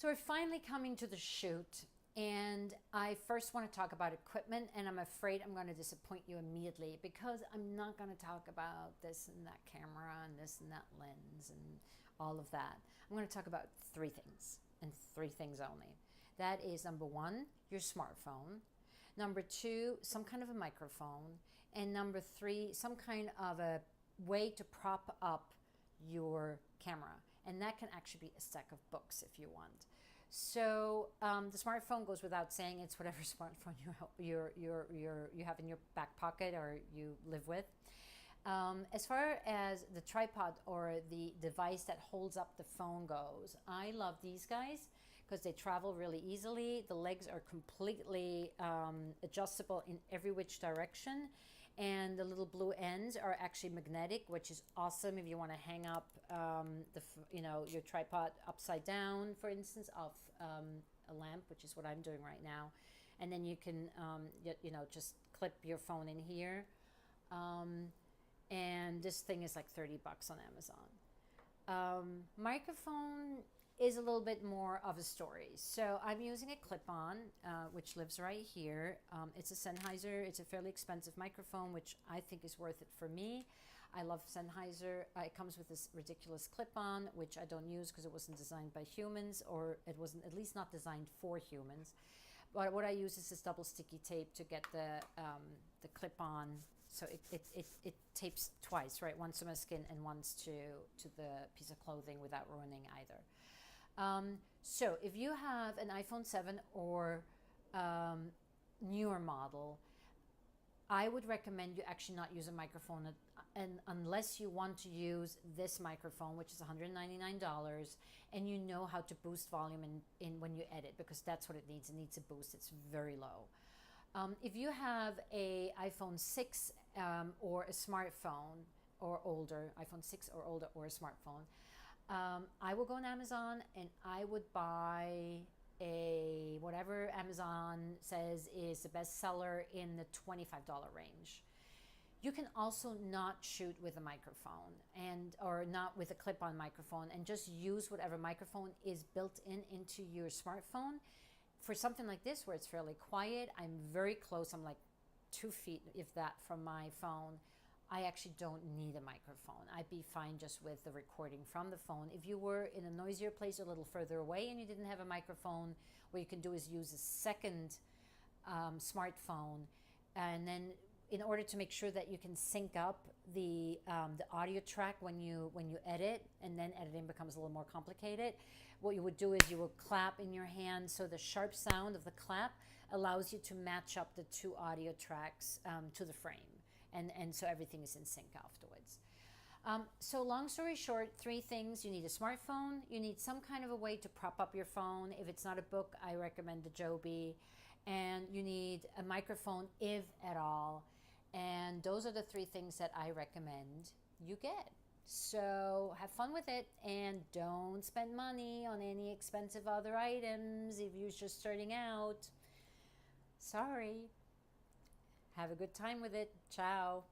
So we're finally coming to the shoot, and I first want to talk about equipment, and I'm afraid I'm going to disappoint you immediately because I'm not going to talk about this and that camera and this and that lens and all of that. I'm going to talk about three things and three things only. That is number one, your smartphone. Number two, some kind of a microphone. And number three, some kind of a way to prop up your camera, and that can actually be a stack of books if you want. So the smartphone goes without saying. It's whatever smartphone you have in your back pocket or you live with. As far as the tripod or the device that holds up the phone goes, I love these guys because they travel really easily. The legs are completely adjustable in every which direction, and the little blue ends are actually magnetic, which is awesome if you want to hang up your tripod upside down, for instance, off a lamp, which is what I'm doing right now, and then you can just clip your phone in here. And this thing is like $30 on Amazon. Microphone is a little bit more of a story. So I'm using a clip-on, which lives right here. It's a Sennheiser. It's a fairly expensive microphone, which I think is worth it for me. I love Sennheiser. It comes with this ridiculous clip-on, which I don't use because it wasn't designed by humans, or it wasn't at least not designed for humans. But what I use is this double sticky tape to get the clip-on. So it tapes twice, right? Once to my skin and once to the piece of clothing without ruining either. So if you have an iPhone 7 or newer model, I would recommend you actually not use a microphone, and unless you want to use this microphone, which is $199, and you know how to boost volume in when you edit, because that's what it needs. It needs a boost. It's very low. If you have a iPhone 6 or a smartphone or older, iPhone 6 or older or a smartphone, I will go on Amazon and I would buy a whatever Amazon says is the best seller in the $25 range. You can also not shoot with a microphone or not with a clip-on microphone, and just use whatever microphone is built into your smartphone. For something like this where it's fairly quiet, I'm very close. I'm like 2 feet, if that, from my phone. I actually don't need a microphone. I'd be fine just with the recording from the phone. If you were in a noisier place a little further away and you didn't have a microphone, what you can do is use a second smartphone, and then in order to make sure that you can sync up the audio track when you edit, and then editing becomes a little more complicated, what you would do is you will clap in your hand, so the sharp sound of the clap allows you to match up the two audio tracks to the frame. And so everything is in sync afterwards. So long story short, three things. You need a smartphone. You need some kind of a way to prop up your phone. If it's not a book, I recommend the Joby. And you need a microphone, if at all. And those are the three things that I recommend you get. So have fun with it, and don't spend money on any expensive other items if you're just starting out. Sorry. Have a good time with it. Ciao.